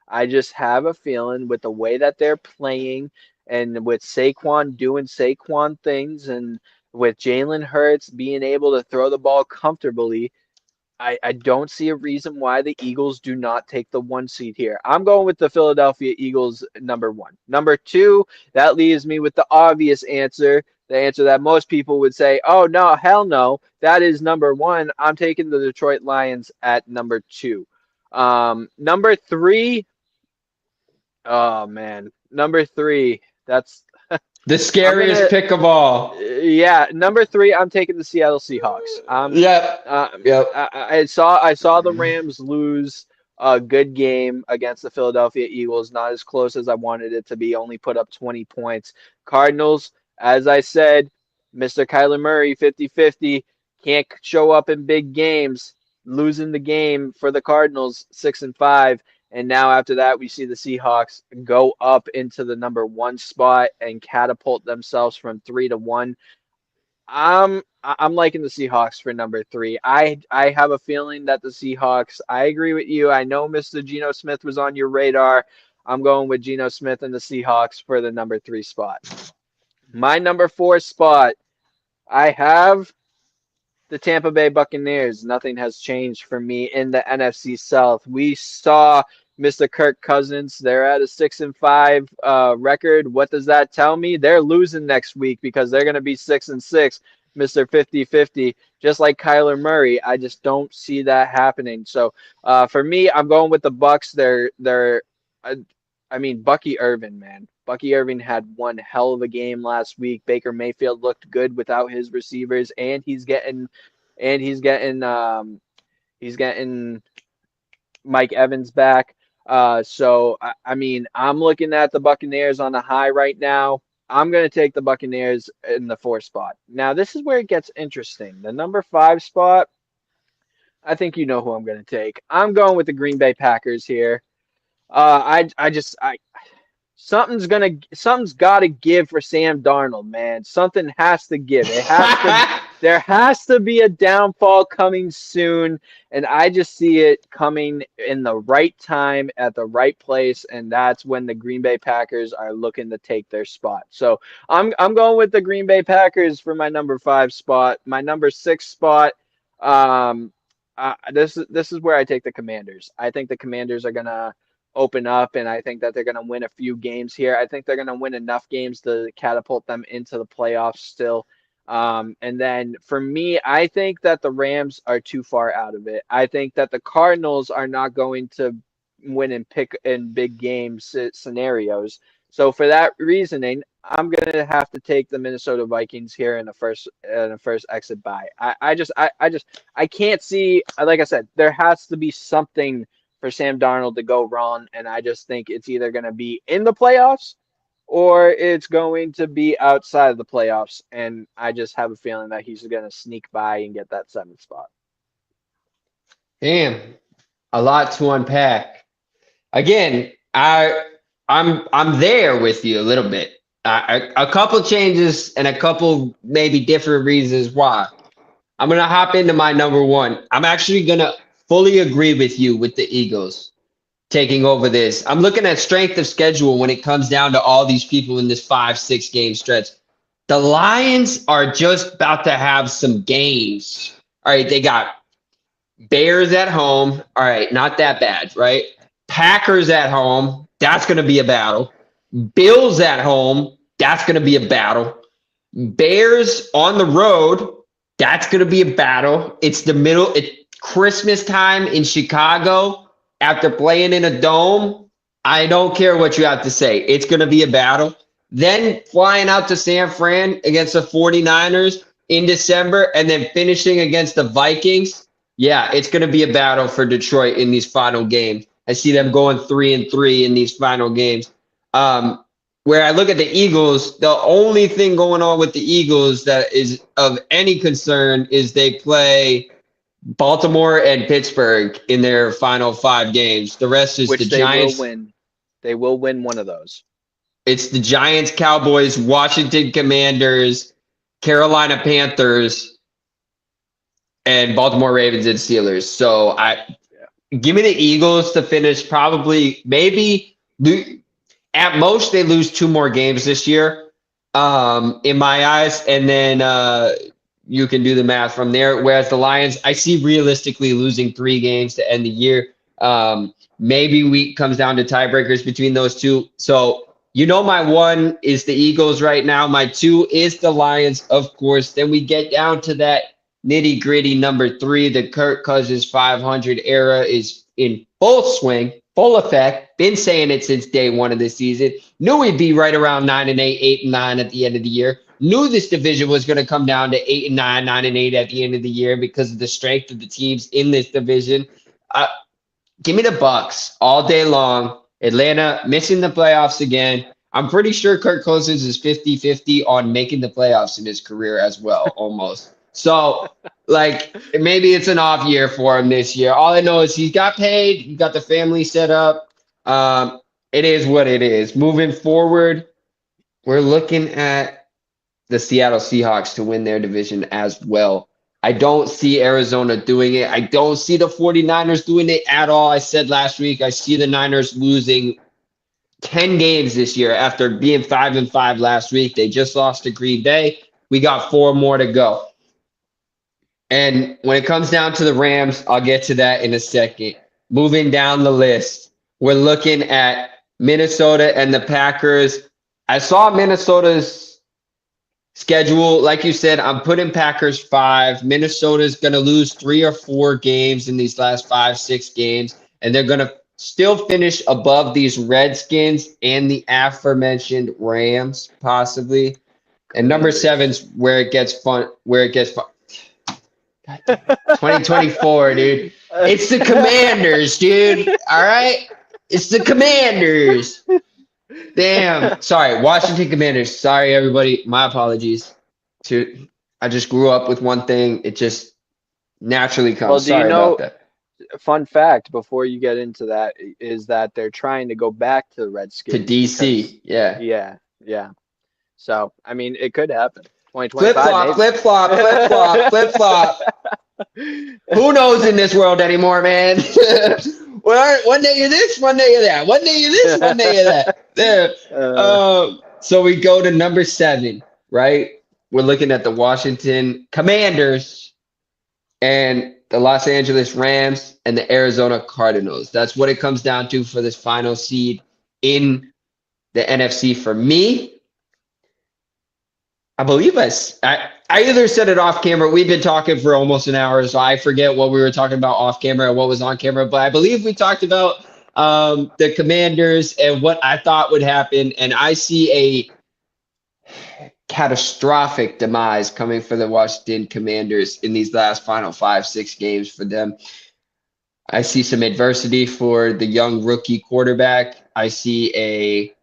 I just have a feeling with the way that they're playing and with Saquon doing Saquon things and with Jalen Hurts being able to throw the ball comfortably, I don't see a reason why the Eagles do not take the 1 seed here. I'm going with the Philadelphia Eagles number 1. Number 2, that leaves me with the obvious answer, the answer that most people would say, oh, no, hell no. That is number 1. I'm taking the Detroit Lions at number 2. Number 3, oh, man. Number 3, that's the scariest pick of all. Yeah, number 3, I'm taking the Seattle Seahawks. I saw the Rams lose a good game against the Philadelphia Eagles, not as close as I wanted it to be, only put up 20 points. Cardinals, as I said, Mr. Kyler Murray, 50-50, can't show up in big games, losing the game for the Cardinals, 6-5. And now after that, we see the Seahawks go up into the number 1 spot and catapult themselves from 3 to 1. I'm liking the Seahawks for number 3. I have a feeling that the Seahawks, I agree with you. I know Mr. Geno Smith was on your radar. I'm going with Geno Smith and the Seahawks for the number 3 spot. My number 4 spot, I have the Tampa Bay Buccaneers. Nothing has changed for me in the NFC South. We saw Mr. Kirk Cousins. They're at a 6-5 record. What does that tell me? They're losing next week because they're going to be 6-6, Mr. 50-50, just like Kyler Murray. I just don't see that happening. So for me, I'm going with the Bucks. Bucky Irvin, man. Bucky Irvin had one hell of a game last week. Baker Mayfield looked good without his receivers, and he's getting Mike Evans back. So I'm looking at the Buccaneers on a high right now. I'm going to take the Buccaneers in the 4 spot. Now, this is where it gets interesting. The number 5 spot, I think you know who I'm going to take. I'm going with the Green Bay Packers here. Something's got to give for Sam Darnold, man. Something has to give. There has to be a downfall coming soon, and I just see it coming in the right time at the right place, and that's when the Green Bay Packers are looking to take their spot. So I'm going with the Green Bay Packers for my number 5 spot. My number 6 spot, this is where I take the Commanders. I think the Commanders are gonna open up, and I think that they're going to win a few games here. I think they're going to win enough games to catapult them into the playoffs still. And then for me, I think that the Rams are too far out of it. I think that the Cardinals are not going to win and pick in big game scenarios. So for that reasoning, I'm going to have to take the Minnesota Vikings here in the first exit bye. I can't see, like I said, there has to be something for Sam Darnold to go wrong, and I just think it's either going to be in the playoffs or it's going to be outside of the playoffs, and I just have a feeling that he's going to sneak by and get that 7th spot. Damn, a lot to unpack. Again, I'm there with you a little bit. A couple changes and a couple maybe different reasons why. I'm going to hop into my number 1. I'm actually going to fully agree with you with the Eagles taking over this. I'm looking at strength of schedule when it comes down to all these people in this 5-6 game stretch. The Lions are just about to have some games. All right, they got Bears at home. All right, not that bad, right? Packers at home. That's going to be a battle. Bills at home. That's going to be a battle. Bears on the road. That's going to be a battle. It's Christmas time in Chicago after playing in a dome. I don't care what you have to say. It's going to be a battle. Then flying out to San Fran against the 49ers in December and then finishing against the Vikings. Yeah, it's going to be a battle for Detroit in these final games. I see them going 3-3 in these final games. Where I look at the Eagles, the only thing going on with the Eagles that is of any concern is they play Baltimore and Pittsburgh in their final 5 games. The rest is the Giants. Will win. They will win one of those. It's the Giants, Cowboys, Washington Commanders, Carolina Panthers, and Baltimore Ravens and Steelers. So give me the Eagles to finish probably maybe at most they lose 2 more games this year in my eyes. And then you can do the math from there. Whereas the Lions, I see realistically losing 3 games to end the year. Maybe week comes down to tiebreakers between those two. So, my 1 is the Eagles right now. My 2 is the Lions, of course. Then we get down to that nitty gritty number 3. The Kirk Cousins 500 era is in full swing, full effect. Been saying it since day 1 of this season. Knew we'd be right around 9-8, 8-9 at the end of the year. Knew this division was going to come down to 8-9, 9-8 at the end of the year because of the strength of the teams in this division. Give me the Bucks all day long. Atlanta missing the playoffs again. I'm pretty sure Kirk Cousins is 50-50 on making the playoffs in his career as well, almost. So, maybe it's an off year for him this year. All I know is he got paid. He got the family set up. It is what it is. Moving forward, we're looking at the Seattle Seahawks to win their division as well. I don't see Arizona doing it. I don't see the 49ers doing it at all. I said last week, I see the Niners losing 10 games this year after being 5-5 last week. They just lost to Green Bay. We got 4 more to go. And when it comes down to the Rams, I'll get to that in a second. Moving down the list, we're looking at Minnesota and the Packers. I saw Minnesota's schedule. Like you said, I'm putting Packers 5. Minnesota's going to lose 3 or 4 games in these last 5-6 games, and they're going to still finish above these Redskins and the aforementioned Rams, possibly. And number 7's where it gets fun. 2024, dude. It's the Commanders, dude. All right? It's the Commanders. Damn. Sorry, Washington Commanders. Sorry, everybody. My apologies. I just grew up with one thing. It just naturally comes. Well, do Sorry you know, about that. Fun fact before you get into that is that they're trying to go back to the Redskins. To DC. Yeah. Yeah. So, I mean, it could happen. 2025. Flip-flop. Who knows in this world anymore, man? One day you're this, one day you're that. One day you're this, one day you're that. There. So we go to number 7, right? We're looking at the Washington Commanders and the Los Angeles Rams and the Arizona Cardinals. That's what it comes down to for this final seed in the NFC for me. I believe I either said it off camera. We've been talking for almost an hour, so I forget what we were talking about off camera and what was on camera. But I believe we talked about the Commanders and what I thought would happen. And I see a catastrophic demise coming for the Washington Commanders in these last final 5-6 games for them. I see some adversity for the young rookie quarterback. I see a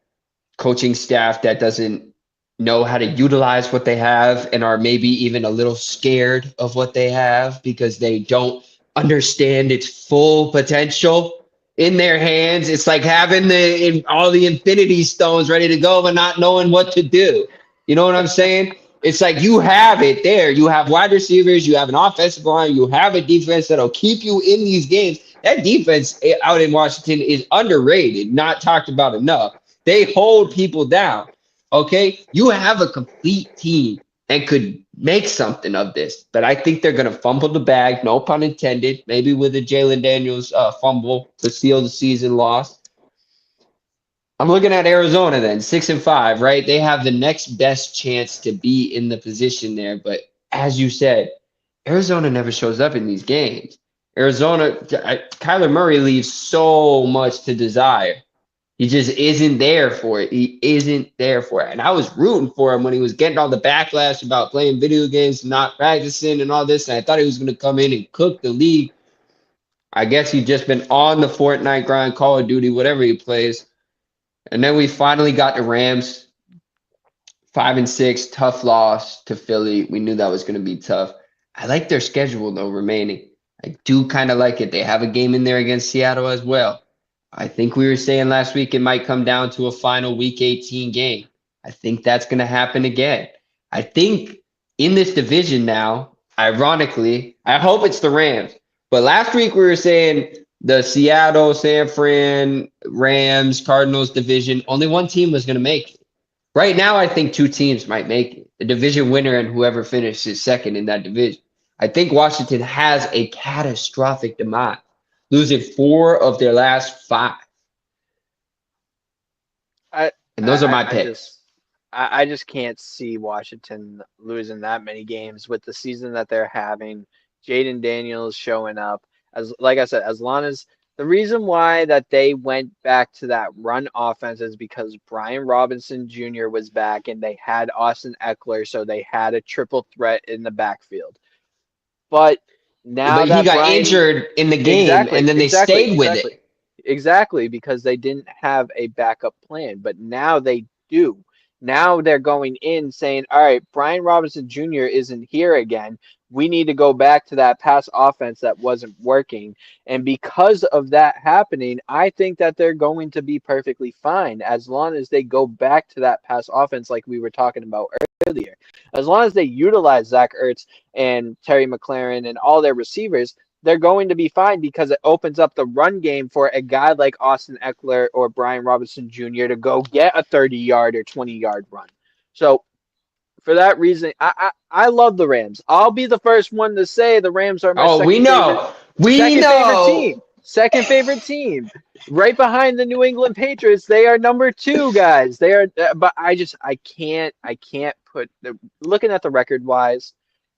coaching staff that doesn't know how to utilize what they have and are maybe even a little scared of what they have because they don't understand its full potential in their hands. It's like having all the infinity stones ready to go, but not knowing what to do. You know what I'm saying? It's like you have it there. You have wide receivers. You have an offensive line. You have a defense that'll keep you in these games. That defense out in Washington is underrated, not talked about enough. They hold people down. Okay, you have a complete team and could make something of this, but I think they're going to fumble the bag, no pun intended, maybe with a Jalen Daniels fumble to seal the season loss. I'm looking at Arizona then, 6-5, right? They have the next best chance to be in the position there. But as you said, Arizona never shows up in these games. Kyler Murray leaves so much to desire. He just isn't there for it. He isn't there for it. And I was rooting for him when he was getting all the backlash about playing video games, not practicing, and all this. And I thought he was going to come in and cook the league. I guess he's just been on the Fortnite grind, Call of Duty, whatever he plays. And then we finally got the Rams, 5-6, tough loss to Philly. We knew that was going to be tough. I like their schedule, though, remaining. I do kind of like it. They have a game in there against Seattle as well. I think we were saying last week it might come down to a final Week 18 game. I think that's going to happen again. I think in this division now, ironically, I hope it's the Rams. But last week we were saying the Seattle, San Fran, Rams, Cardinals division, only one team was going to make it. Right now, I think two teams might make it. The division winner and whoever finishes second in that division. I think Washington has a catastrophic demise, losing 4 of their last 5. And those are my picks. I just can't see Washington losing that many games with the season that they're having. Jaden Daniels showing up. Like I said, as long as the reason why that they went back to that run offense is because Brian Robinson Jr. was back and they had Austin Eckler, so they had a triple threat in the backfield. But now he got injured in the game, and then they stayed with it. Exactly, because they didn't have a backup plan, but now they do. Now they're going in saying, all right, Brian Robinson Jr. isn't here again. We need to go back to that pass offense that wasn't working. And because of that happening, I think that they're going to be perfectly fine as long as they go back to that pass offense like we were talking about earlier. As long as they utilize Zach Ertz and Terry McLaurin and all their receivers, they're going to be fine because it opens up the run game for a guy like Austin Eckler or Brian Robinson Jr. to go get a 30-yard or 20-yard run. So for that reason, I love the Rams. I'll be the first one to say the Rams are my second favorite team. Right behind the New England Patriots, they are number 2, guys. They are, but I can't put looking at the record wise,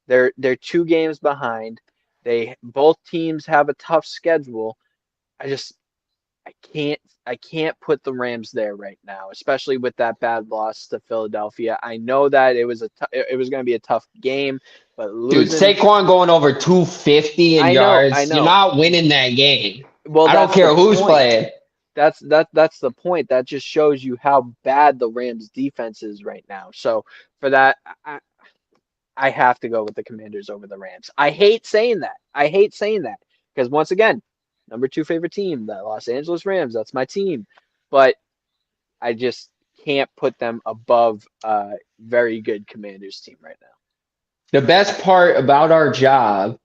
they're 2 games behind. Both teams have a tough schedule. I can't put the Rams there right now, especially with that bad loss to Philadelphia. I know that it was going to be a tough game, but Saquon going over 250 in yards, I know. You're not winning that game. Well, I don't care who's playing. That's the point. That just shows you how bad the Rams defense is right now. So for that, I have to go with the Commanders over the Rams. I hate saying that because once again, number 2 favorite team, the Los Angeles Rams. That's my team, but I just can't put them above a very good Commanders team right now. The best part about our job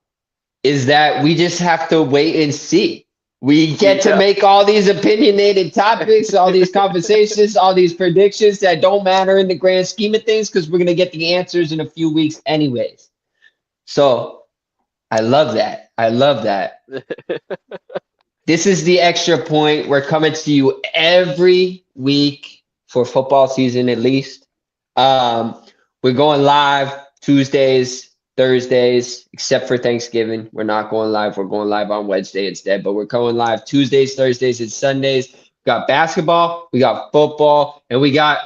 is that we just have to wait and see. We get to make all these opinionated topics, all these conversations, all these predictions that don't matter in the grand scheme of things because we're going to get the answers in a few weeks anyways. So I love that. This is the extra point. We're coming to you every week for football season at least. We're going live Tuesdays, Thursdays, except for Thanksgiving. We're not going live. We're going live on Wednesday instead, but we're going live Tuesdays, Thursdays, and Sundays. We got basketball, we got football, and we got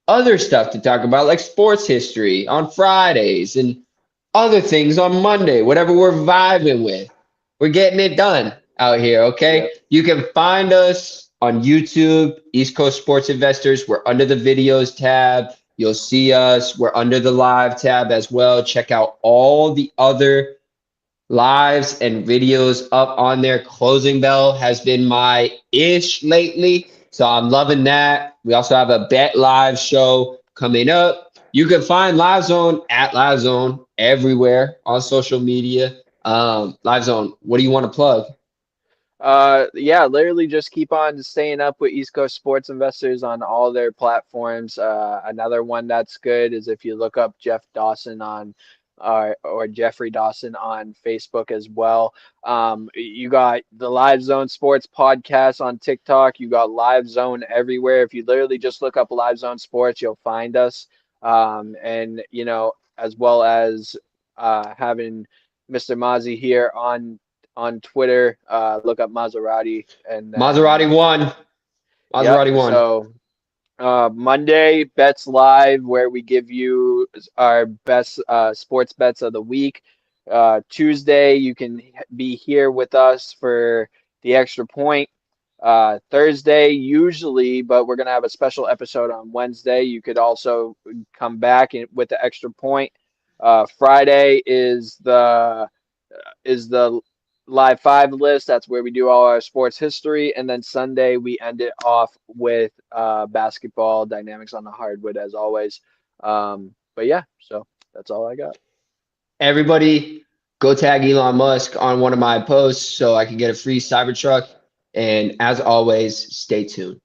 other stuff to talk about, like sports history on Fridays and other things on Monday, whatever we're vibing with. We're getting it done out here, okay? Yep. You can find us on YouTube, East Coast Sports Investors. We're under the videos tab. You'll see us. We're under the live tab as well. Check out all the other lives and videos up on there. Closing Bell has been my ish lately, so I'm loving that. We also have a Bet Live show coming up. You can find Live Zone at Live Zone everywhere on social media. Live Zone, what do you want to plug? Literally just keep on staying up with East Coast Sports Investors on all their platforms. Another one that's good is if you look up Jeff Dawson on or Jeffrey Dawson on Facebook as well. You got the Live Zone Sports podcast on TikTok. You got Live Zone everywhere. If you literally just look up Live Zone Sports, you'll find us. And as well as having Mr. Mozzie here on Twitter. Look up Maserati and then Maserati won. Maserati won. So Monday bets live where we give you our best sports bets of the week. Tuesday you can be here with us for the extra point. Thursday usually, but we're gonna have a special episode on Wednesday. You could also come back with the extra point. Friday is the Live 5 list. That's where we do all our sports history. And then Sunday, we end it off with basketball dynamics on the hardwood, as always. But yeah, so that's all I got. Everybody, go tag Elon Musk on one of my posts so I can get a free Cybertruck. And as always, stay tuned.